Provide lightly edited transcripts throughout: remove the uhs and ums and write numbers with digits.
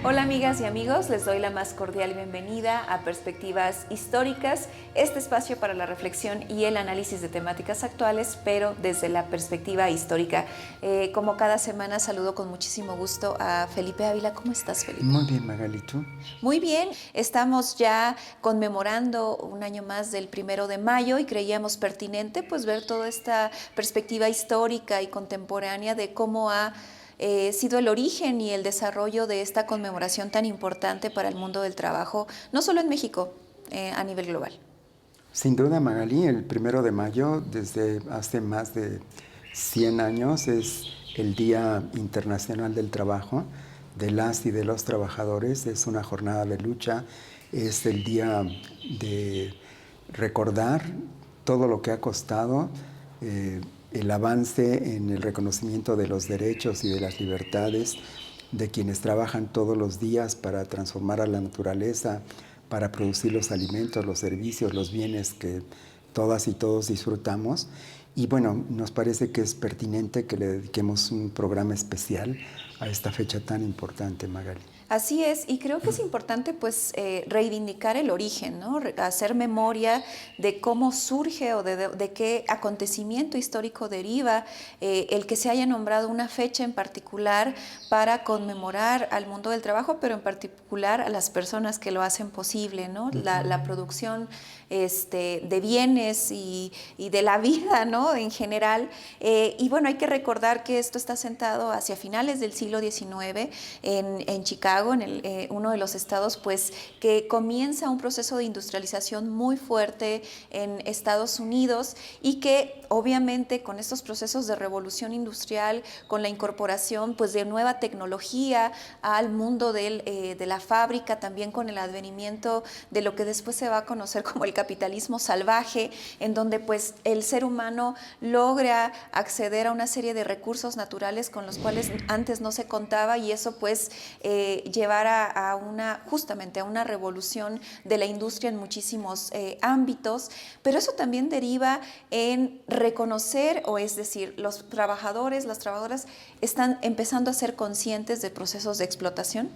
Hola amigas y amigos, les doy la más cordial bienvenida a Perspectivas Históricas, este espacio para la reflexión y el análisis de temáticas actuales, pero desde la perspectiva histórica. Como cada semana saludo con muchísimo gusto a Felipe Ávila. ¿Cómo estás, Felipe? Muy bien, Magali, ¿tú? Muy bien, estamos ya conmemorando un año más del 1 de mayo y creíamos pertinente pues ver toda esta perspectiva histórica y contemporánea de cómo ha sido el origen y el desarrollo de esta conmemoración tan importante para el mundo del trabajo, no solo en México, a nivel global. Sin duda, Magali, el 1 de mayo, desde hace más de 100 años, es el Día Internacional del Trabajo, de las y de los trabajadores. Es una jornada de lucha, es el día de recordar todo lo que ha costado el avance en el reconocimiento de los derechos y de las libertades de quienes trabajan todos los días para transformar a la naturaleza, para producir los alimentos, los servicios, los bienes que todas y todos disfrutamos. Y bueno, nos parece que es pertinente que le dediquemos un programa especial a esta fecha tan importante, Magali. Así es, y creo que es importante pues reivindicar el origen, ¿no? Hacer memoria de cómo surge o de qué acontecimiento histórico deriva el que se haya nombrado una fecha en particular para conmemorar al mundo del trabajo, pero en particular a las personas que lo hacen posible, ¿no? La producción de bienes y de la vida, ¿no? En general. Y bueno, hay que recordar que esto está sentado hacia finales del siglo XIX en Chicago, en uno de los estados pues que comienza un proceso de industrialización muy fuerte en Estados Unidos y que obviamente con estos procesos de revolución industrial, con la incorporación pues de nueva tecnología al mundo de la fábrica, también con el advenimiento de lo que después se va a conocer como el capitalismo salvaje, en donde pues el ser humano logra acceder a una serie de recursos naturales con los cuales antes no se contaba, y eso pues llevar justamente a una revolución de la industria en muchísimos ámbitos, pero eso también deriva en reconocer, o es decir, los trabajadores, las trabajadoras están empezando a ser conscientes de procesos de explotación,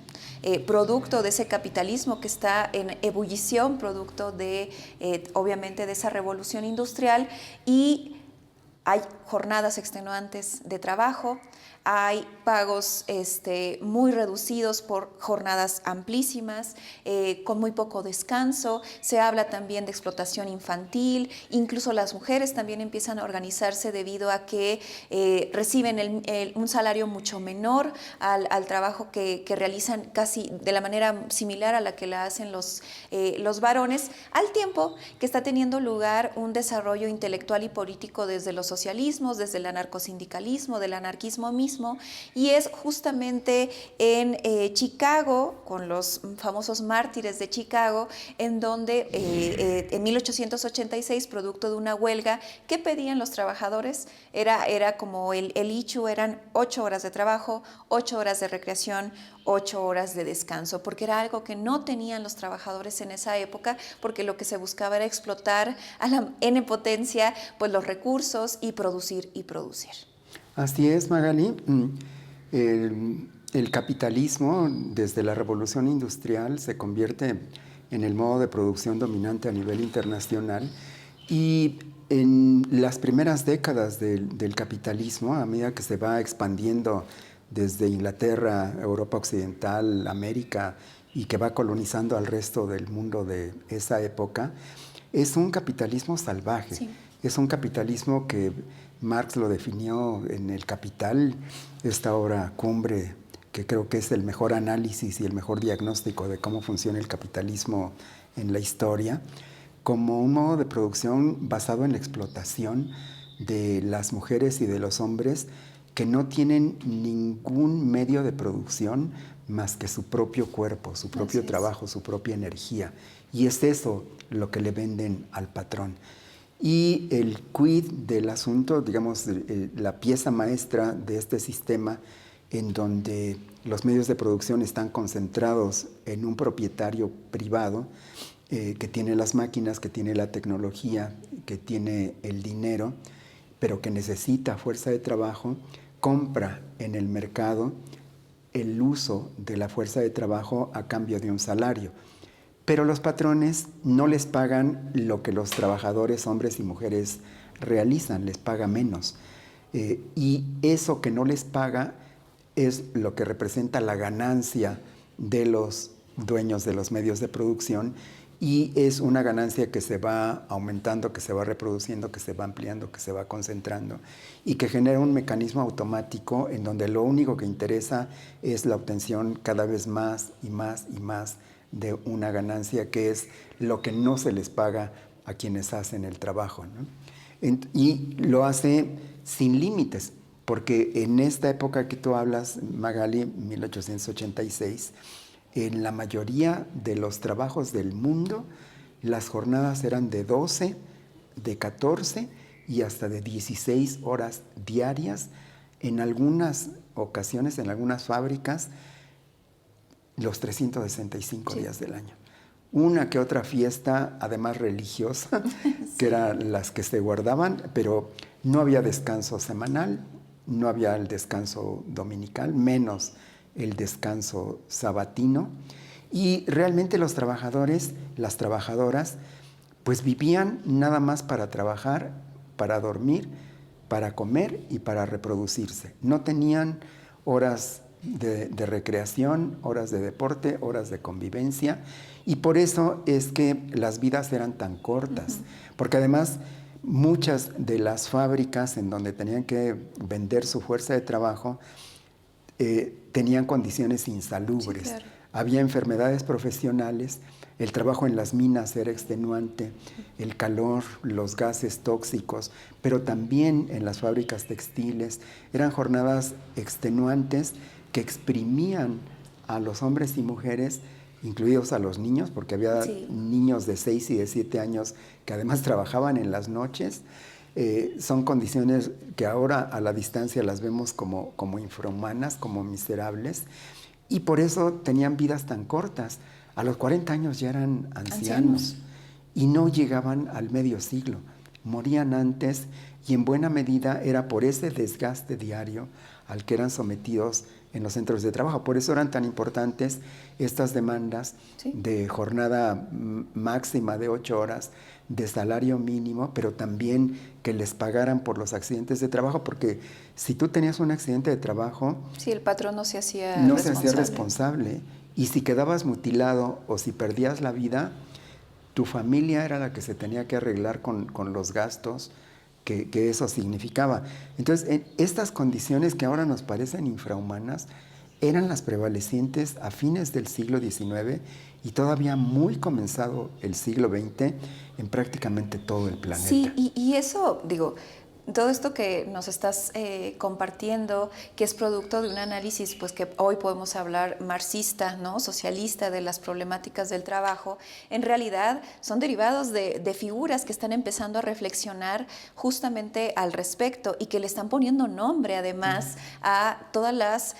producto de ese capitalismo que está en ebullición, producto de, obviamente, de esa revolución industrial, y hay jornadas extenuantes de trabajo, hay pagos muy reducidos por jornadas amplísimas, con muy poco descanso. Se habla también de explotación infantil, incluso las mujeres también empiezan a organizarse debido a que reciben un salario mucho menor al trabajo que realizan casi de la manera similar a la que la hacen los varones, al tiempo que está teniendo lugar un desarrollo intelectual y político desde los socialismos, desde el anarcosindicalismo, del anarquismo mismo, y es justamente en Chicago, con los famosos mártires de Chicago, en donde en 1886, producto de una huelga que pedían los trabajadores, era como el ICHU, eran 8 horas de trabajo, 8 horas de recreación, 8 horas de descanso, porque era algo que no tenían los trabajadores en esa época, porque lo que se buscaba era explotar a la N potencia pues los recursos y producir y producir. Así es, Magali. El capitalismo, desde la revolución industrial, se convierte en el modo de producción dominante a nivel internacional, y en las primeras décadas del capitalismo, a medida que se va expandiendo desde Inglaterra, Europa Occidental, América, y que va colonizando al resto del mundo de esa época, es un capitalismo salvaje. Sí. Es un capitalismo que Marx lo definió en El Capital, esta obra cumbre que creo que es el mejor análisis y el mejor diagnóstico de cómo funciona el capitalismo en la historia, como un modo de producción basado en la explotación de las mujeres y de los hombres que no tienen ningún medio de producción más que su propio cuerpo, su propio trabajo, su propia energía. Y es eso lo que le venden al patrón. Y el quid del asunto, digamos, la pieza maestra de este sistema en donde los medios de producción están concentrados en un propietario privado que tiene las máquinas, que tiene la tecnología, que tiene el dinero, pero que necesita fuerza de trabajo, compra en el mercado el uso de la fuerza de trabajo a cambio de un salario. Pero los patrones no les pagan lo que los trabajadores, hombres y mujeres, realizan, les paga menos. Y eso que no les paga es lo que representa la ganancia de los dueños de los medios de producción, y es una ganancia que se va aumentando, que se va reproduciendo, que se va ampliando, que se va concentrando y que genera un mecanismo automático en donde lo único que interesa es la obtención cada vez más y más y más de una ganancia, que es lo que no se les paga a quienes hacen el trabajo, ¿no? Y lo hace sin límites, porque en esta época que tú hablas, Magali, 1886, en la mayoría de los trabajos del mundo, las jornadas eran de 12, de 14 y hasta de 16 horas diarias. En algunas ocasiones, en algunas fábricas, los 365 días del año. Una que otra fiesta, además religiosa, que eran las que se guardaban, pero no había descanso semanal, no había el descanso dominical, menos el descanso sabatino. Y realmente los trabajadores, las trabajadoras, pues vivían nada más para trabajar, para dormir, para comer y para reproducirse. No tenían horas de recreación, horas de deporte, horas de convivencia, y por eso es que las vidas eran tan cortas, porque además muchas de las fábricas en donde tenían que vender su fuerza de trabajo tenían condiciones insalubres. Sí, claro. Había enfermedades profesionales, el trabajo en las minas era extenuante, el calor, los gases tóxicos, pero también en las fábricas textiles eran jornadas extenuantes que exprimían a los hombres y mujeres, incluidos a los niños, porque había niños de 6 y de 7 años que además trabajaban en las noches. Son condiciones que ahora a la distancia las vemos como infrahumanas, como miserables, y por eso tenían vidas tan cortas. A los 40 años ya eran ancianos y no llegaban al medio siglo, morían antes, y en buena medida era por ese desgaste diario al que eran sometidos en los centros de trabajo. Por eso eran tan importantes estas demandas de jornada máxima de 8 horas, de salario mínimo, pero también que les pagaran por los accidentes de trabajo, porque si tú tenías un accidente de trabajo... Sí, el patrón no se hacía responsable. Y si quedabas mutilado o si perdías la vida, tu familia era la que se tenía que arreglar con los gastos que eso significaba. Entonces, estas condiciones que ahora nos parecen infrahumanas eran las prevalecientes a fines del siglo XIX y todavía muy comenzado el siglo XX en prácticamente todo el planeta. Sí, y eso, digo, todo esto que nos estás compartiendo, que es producto de un análisis, pues que hoy podemos hablar marxista, ¿no? Socialista, de las problemáticas del trabajo, en realidad son derivados de figuras que están empezando a reflexionar justamente al respecto y que le están poniendo nombre además a todas las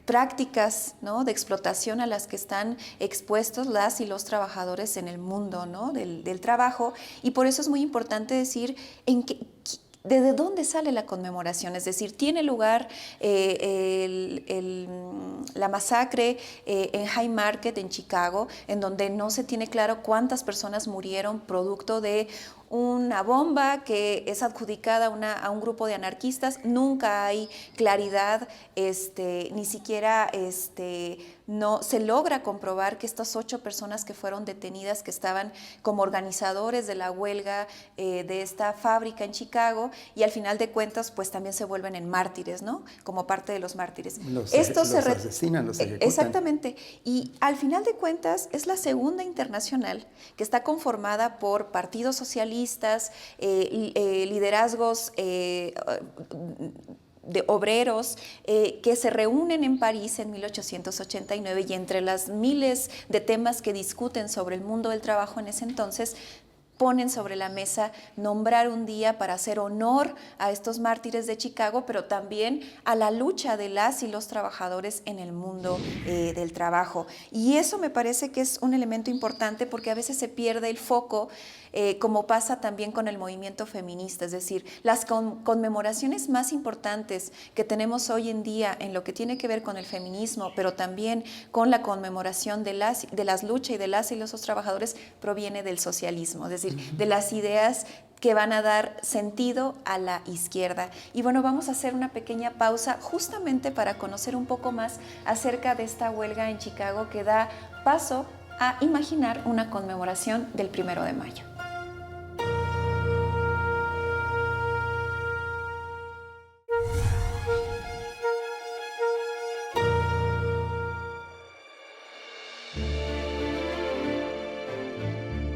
prácticas, ¿no?, de explotación a las que están expuestos las y los trabajadores en el mundo, ¿no?, del trabajo. Y por eso es muy importante decir ¿desde dónde sale la conmemoración? Es decir, tiene lugar la masacre en Haymarket, en Chicago, en donde no se tiene claro cuántas personas murieron producto de una bomba que es adjudicada a un grupo de anarquistas. Nunca hay claridad, ni siquiera no se logra comprobar que estas 8 personas que fueron detenidas, que estaban como organizadores de la huelga de esta fábrica en Chicago, y al final de cuentas pues también se vuelven en mártires, ¿no? Como parte de los mártires. Los asesinan, los ejecutan. Exactamente. Y al final de cuentas es la segunda internacional que está conformada por partidos socialistas, liderazgos de obreros que se reúnen en París en 1889, y entre las miles de temas que discuten sobre el mundo del trabajo en ese entonces, ponen sobre la mesa nombrar un día para hacer honor a estos mártires de Chicago, pero también a la lucha de las y los trabajadores en el mundo del trabajo. Y eso me parece que es un elemento importante, porque a veces se pierde el foco, como pasa también con el movimiento feminista. Es decir, las conmemoraciones más importantes que tenemos hoy en día en lo que tiene que ver con el feminismo, pero también con la conmemoración de las luchas y de las y los trabajadores, proviene del socialismo, es decir, de las ideas que van a dar sentido a la izquierda. Y bueno, vamos a hacer una pequeña pausa justamente para conocer un poco más acerca de esta huelga en Chicago, que da paso a imaginar una conmemoración del 1 de mayo.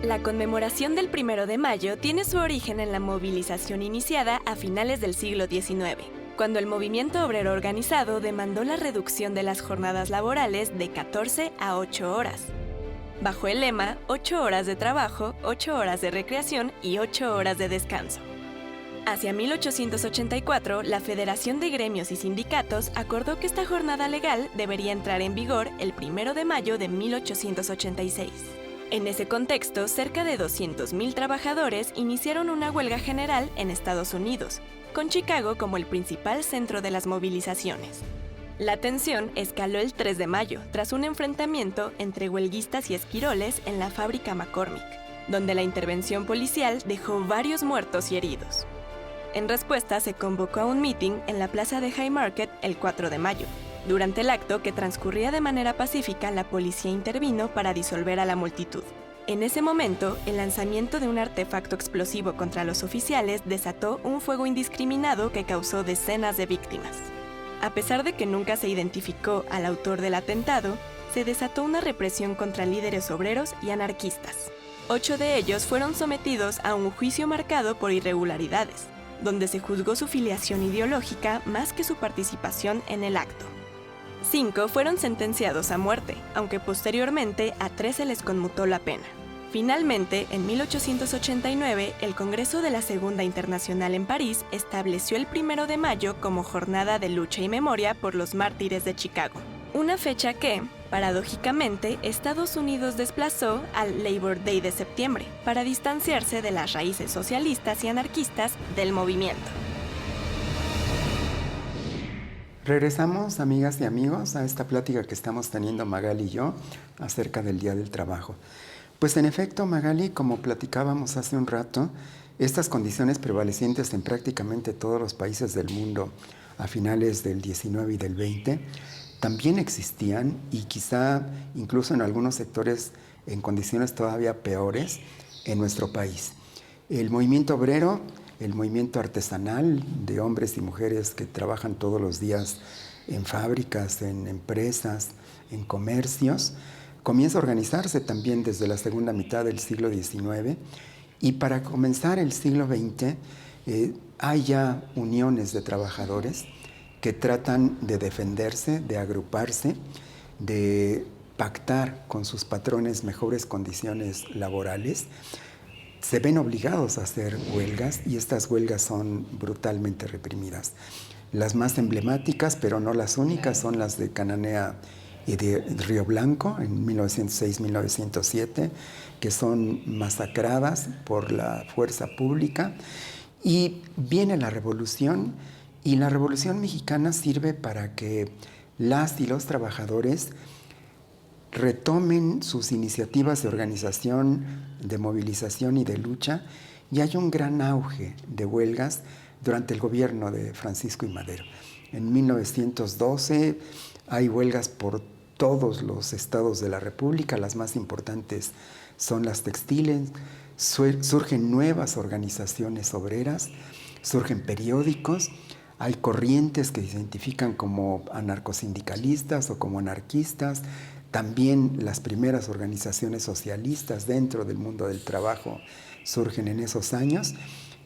La conmemoración del 1 de mayo tiene su origen en la movilización iniciada a finales del siglo XIX, cuando el movimiento obrero organizado demandó la reducción de las jornadas laborales de 14 a 8 horas, bajo el lema 8 horas de trabajo, 8 horas de recreación y 8 horas de descanso. Hacia 1884, la Federación de Gremios y Sindicatos acordó que esta jornada legal debería entrar en vigor el 1 de mayo de 1886. En ese contexto, cerca de 200,000 trabajadores iniciaron una huelga general en Estados Unidos, con Chicago como el principal centro de las movilizaciones. La tensión escaló el 3 de mayo tras un enfrentamiento entre huelguistas y esquiroles en la fábrica McCormick, donde la intervención policial dejó varios muertos y heridos. En respuesta, se convocó a un mitin en la plaza de Haymarket el 4 de mayo. Durante el acto, que transcurría de manera pacífica, la policía intervino para disolver a la multitud. En ese momento, el lanzamiento de un artefacto explosivo contra los oficiales desató un fuego indiscriminado que causó decenas de víctimas. A pesar de que nunca se identificó al autor del atentado, se desató una represión contra líderes obreros y anarquistas. 8 de ellos fueron sometidos a un juicio marcado por irregularidades, donde se juzgó su filiación ideológica más que su participación en el acto. 5 fueron sentenciados a muerte, aunque posteriormente a 3 se les conmutó la pena. Finalmente, en 1889, el Congreso de la Segunda Internacional en París estableció el 1 de mayo como jornada de lucha y memoria por los mártires de Chicago, una fecha que, paradójicamente, Estados Unidos desplazó al Labor Day de septiembre para distanciarse de las raíces socialistas y anarquistas del movimiento. Regresamos, amigas y amigos, a esta plática que estamos teniendo Magali y yo acerca del Día del Trabajo. Pues en efecto, Magali, como platicábamos hace un rato, estas condiciones prevalecientes en prácticamente todos los países del mundo a finales del 19 y del 20 también existían, y quizá incluso en algunos sectores en condiciones todavía peores en nuestro país. El movimiento obrero, el movimiento artesanal de hombres y mujeres que trabajan todos los días en fábricas, en empresas, en comercios, comienza a organizarse también desde la segunda mitad del siglo XIX, y para comenzar el siglo XX hay ya uniones de trabajadores que tratan de defenderse, de agruparse, de pactar con sus patrones mejores condiciones laborales. Se ven obligados a hacer huelgas, y estas huelgas son brutalmente reprimidas. Las más emblemáticas, pero no las únicas, son las de Cananea y de Río Blanco en 1906-1907, que son masacradas por la fuerza pública. Y viene la revolución, y la Revolución Mexicana sirve para que las y los trabajadores retomen sus iniciativas de organización, de movilización y de lucha, y hay un gran auge de huelgas durante el gobierno de Francisco I. Madero. En 1912 hay huelgas por todos los estados de la República, las más importantes son las textiles, surgen nuevas organizaciones obreras, surgen periódicos, hay corrientes que se identifican como anarcosindicalistas o como anarquistas, también las primeras organizaciones socialistas dentro del mundo del trabajo surgen en esos años,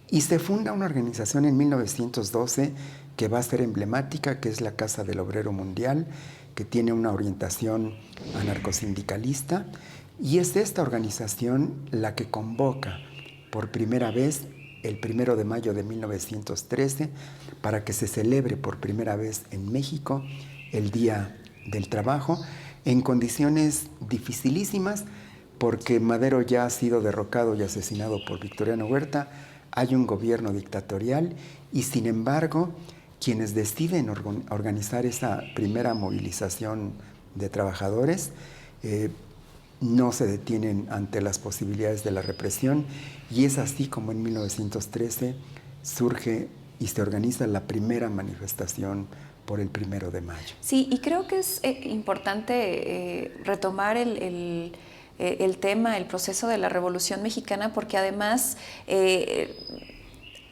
y se funda una organización en 1912 que va a ser emblemática, que es la Casa del Obrero Mundial, que tiene una orientación anarcosindicalista, y es esta organización la que convoca por primera vez el 1 de mayo de 1913 para que se celebre por primera vez en México el Día del Trabajo, en condiciones dificilísimas, porque Madero ya ha sido derrocado y asesinado por Victoriano Huerta, hay un gobierno dictatorial, y sin embargo, quienes deciden organizar esa primera movilización de trabajadores no se detienen ante las posibilidades de la represión, y es así como en 1913 surge y se organiza la primera manifestación por el 1 de mayo. Sí, y creo que es importante retomar el tema, el proceso de la Revolución Mexicana, porque además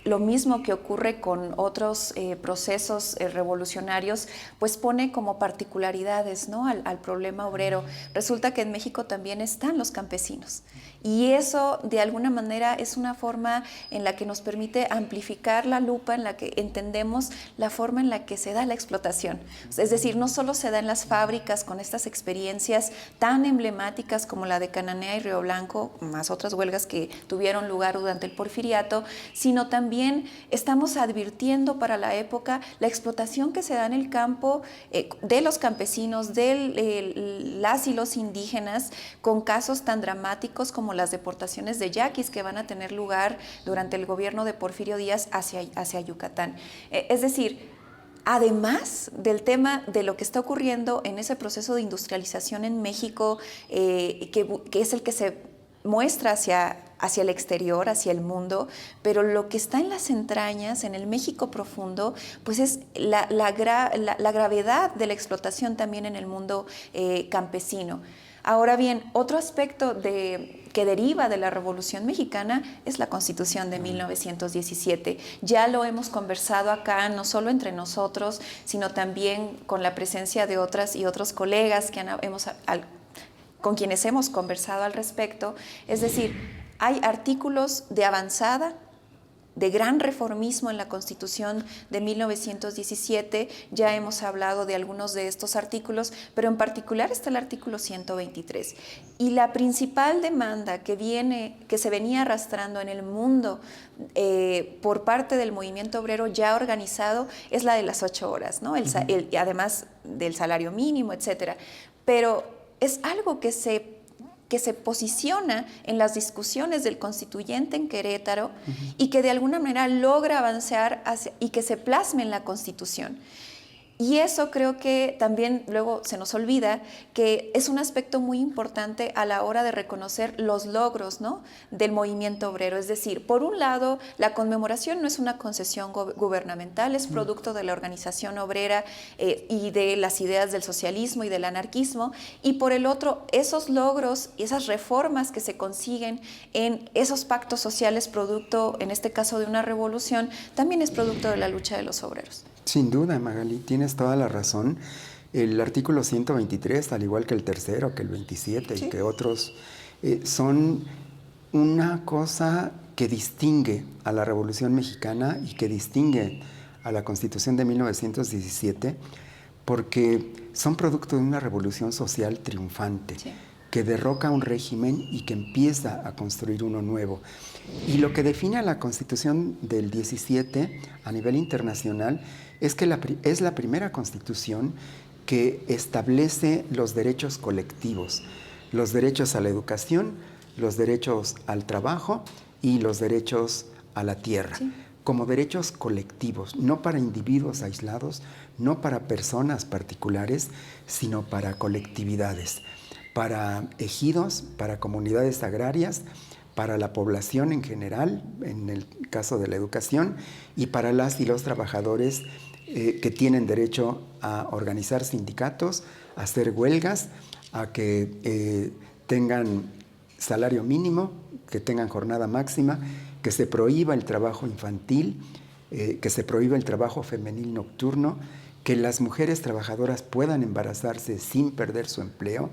lo mismo que ocurre con otros procesos revolucionarios, pues pone como particularidades, ¿no?, al problema obrero. Resulta que en México también están los campesinos, y eso de alguna manera es una forma en la que nos permite amplificar la lupa, en la que entendemos la forma en la que se da la explotación. Es decir, no solo se da en las fábricas con estas experiencias tan emblemáticas como la de Cananea y Río Blanco, más otras huelgas que tuvieron lugar durante el Porfiriato, sino también estamos advirtiendo para la época la explotación que se da en el campo de los campesinos, de las y los indígenas, con casos tan dramáticos como las deportaciones de yaquis que van a tener lugar durante el gobierno de Porfirio Díaz hacia Yucatán. Es decir, además del tema de lo que está ocurriendo en ese proceso de industrialización en México, que es el que se muestra hacia el exterior, hacia el mundo, pero lo que está en las entrañas, en el México profundo, pues es la gravedad de la explotación también en el mundo campesino. Ahora bien, otro aspecto que deriva de la Revolución Mexicana es la Constitución de 1917. Ya lo hemos conversado acá, no solo entre nosotros, sino también con la presencia de otras y otros colegas con quienes hemos conversado al respecto. Es decir, hay artículos de avanzada, de gran reformismo en la Constitución de 1917, ya hemos hablado de algunos de estos artículos, pero en particular está el artículo 123. Y la principal demanda que se venía arrastrando en el mundo por parte del movimiento obrero ya organizado es la de las 8 horas, ¿no? Además del salario mínimo, etcétera. Pero es algo que se posiciona en las discusiones del constituyente en Querétaro y que de alguna manera logra avanzar y que se plasme en la Constitución. Y eso creo que también luego se nos olvida, que es un aspecto muy importante a la hora de reconocer los logros, ¿no?, del movimiento obrero. Es decir, por un lado, la conmemoración no es una concesión gubernamental, es producto de la organización obrera y de las ideas del socialismo y del anarquismo. Y por el otro, esos logros y esas reformas que se consiguen en esos pactos sociales, producto, en este caso, de una revolución, también es producto de la lucha de los obreros. Sin duda, Magali, tienes toda la razón. El artículo 123, al igual que el tercero, que el 27 y que otros, son una cosa que distingue a la Revolución Mexicana y que distingue a la Constitución de 1917, porque son producto de una revolución social triunfante, que derroca un régimen y que empieza a construir uno nuevo. Y lo que define a la Constitución del 17 a nivel internacional es que es la primera Constitución que establece los derechos colectivos, los derechos a la educación, los derechos al trabajo y los derechos a la tierra, como derechos colectivos, no para individuos aislados, no para personas particulares, sino para colectividades, para ejidos, para comunidades agrarias, para la población en general, en el caso de la educación, y para las y los trabajadores que tienen derecho a organizar sindicatos, a hacer huelgas, a que tengan salario mínimo, que tengan jornada máxima, que se prohíba el trabajo infantil, que se prohíba el trabajo femenil nocturno, que las mujeres trabajadoras puedan embarazarse sin perder su empleo,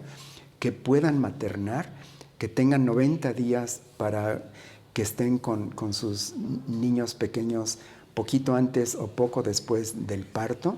que puedan maternar, que tengan 90 días para que estén con sus niños pequeños poquito antes o poco después del parto,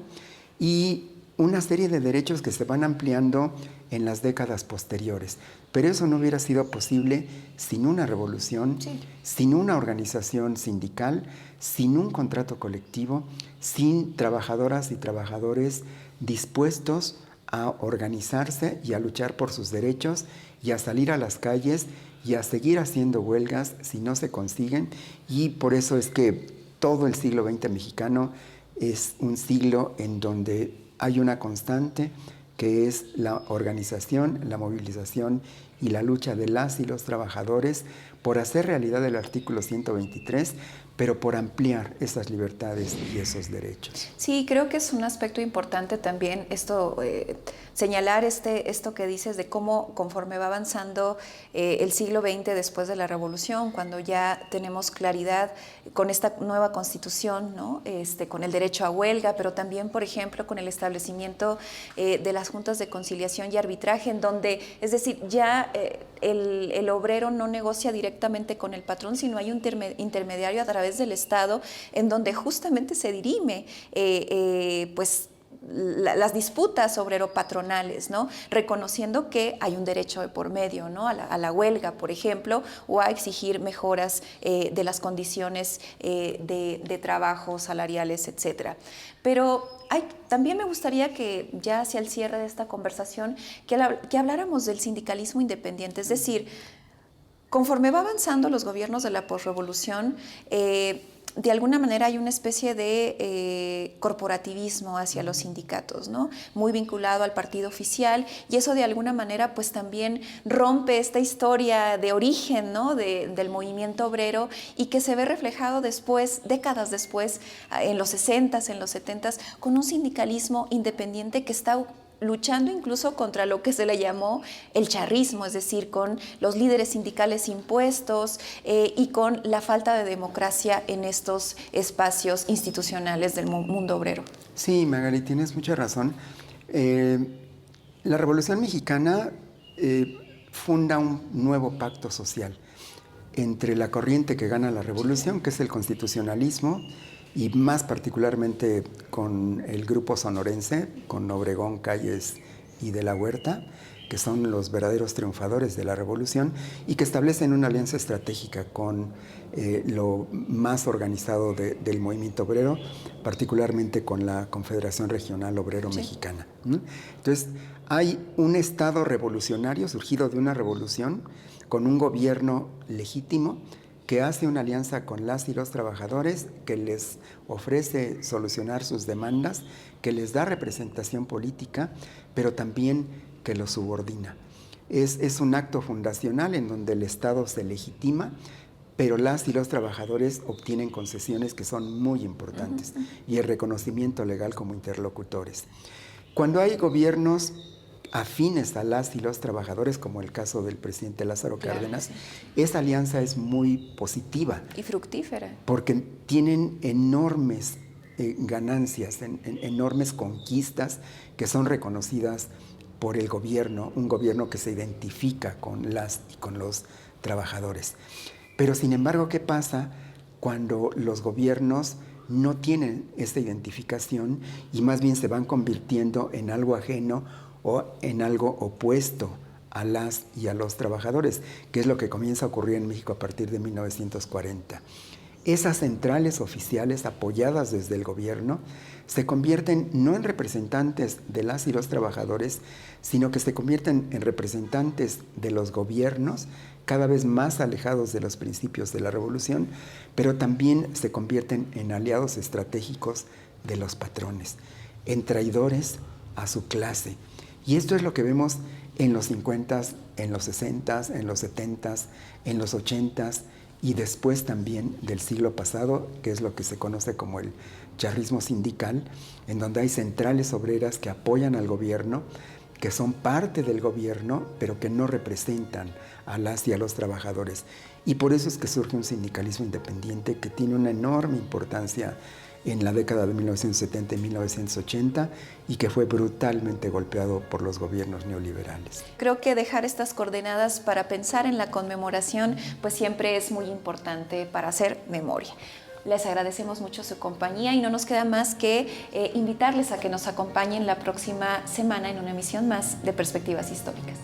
y una serie de derechos que se van ampliando en las décadas posteriores. Pero eso no hubiera sido posible sin una revolución, sí, sin una organización sindical, sin un contrato colectivo, sin trabajadoras y trabajadores dispuestos a organizarse y a luchar por sus derechos y a salir a las calles y a seguir haciendo huelgas si no se consiguen. Y por eso es que todo el siglo XX mexicano es un siglo en donde hay una constante que es la organización, la movilización y la lucha de las y los trabajadores por hacer realidad el artículo 123, pero por ampliar esas libertades y esos derechos. Sí, creo que es un aspecto importante también esto, señalar esto que dices de cómo conforme va avanzando el siglo XX después de la Revolución, cuando ya tenemos claridad con esta nueva Constitución, ¿no? Con el derecho a huelga, pero también, por ejemplo, con el establecimiento de las juntas de conciliación y arbitraje, en donde, es decir, ya el obrero no negocia directamente con el patrón, sino hay un intermediario a través del Estado, en donde justamente se dirime pues las disputas obrero-patronales, ¿no? Reconociendo que hay un derecho de por medio, ¿no? a la huelga, por ejemplo, o a exigir mejoras de las condiciones de trabajo, salariales, etcétera. Pero también me gustaría que ya hacia el cierre de esta conversación, que habláramos del sindicalismo independiente, es decir, conforme va avanzando los gobiernos de la posrevolución, de alguna manera hay una especie de corporativismo hacia los sindicatos, ¿no? Muy vinculado al partido oficial, y eso de alguna manera pues también rompe esta historia de origen, ¿no? del movimiento obrero, y que se ve reflejado después, décadas después, en los 60s, en los 70s, con un sindicalismo independiente que está luchando incluso contra lo que se le llamó el charrismo, es decir, con los líderes sindicales impuestos y con la falta de democracia en estos espacios institucionales del mundo obrero. Sí, Magali, tienes mucha razón. La Revolución Mexicana funda un nuevo pacto social entre la corriente que gana la revolución, que es el constitucionalismo, y más particularmente con el grupo sonorense, con Obregón, Calles y de la Huerta, que son los verdaderos triunfadores de la revolución y que establecen una alianza estratégica con lo más organizado del movimiento obrero, particularmente con la Confederación Regional Obrero Mexicana. Entonces, hay un Estado revolucionario surgido de una revolución con un gobierno legítimo que hace una alianza con las y los trabajadores, que les ofrece solucionar sus demandas, que les da representación política, pero también que los subordina. Es un acto fundacional en donde el Estado se legitima, pero las y los trabajadores obtienen concesiones que son muy importantes y el reconocimiento legal como interlocutores. Cuando hay gobiernos afines a las y los trabajadores, como el caso del presidente Lázaro Cárdenas, esa alianza es muy positiva. Y fructífera. Porque tienen enormes ganancias, enormes conquistas que son reconocidas por el gobierno, un gobierno que se identifica con las y con los trabajadores. Pero sin embargo, ¿qué pasa cuando los gobiernos no tienen esta identificación y más bien se van convirtiendo en algo ajeno o en algo opuesto a las y a los trabajadores, que es lo que comienza a ocurrir en México a partir de 1940? Esas centrales oficiales apoyadas desde el gobierno se convierten no en representantes de las y los trabajadores, sino que se convierten en representantes de los gobiernos, cada vez más alejados de los principios de la revolución, pero también se convierten en aliados estratégicos de los patrones, en traidores a su clase. Y esto es lo que vemos en los 50, en los 60, en los 70, en los 80 y después también del siglo pasado, que es lo que se conoce como el charrismo sindical, en donde hay centrales obreras que apoyan al gobierno, que son parte del gobierno, pero que no representan a las y a los trabajadores. Y por eso es que surge un sindicalismo independiente que tiene una enorme importancia en la década de 1970 y 1980 y que fue brutalmente golpeado por los gobiernos neoliberales. Creo que dejar estas coordenadas para pensar en la conmemoración pues siempre es muy importante para hacer memoria. Les agradecemos mucho su compañía y no nos queda más que invitarles a que nos acompañen la próxima semana en una emisión más de Perspectivas Históricas.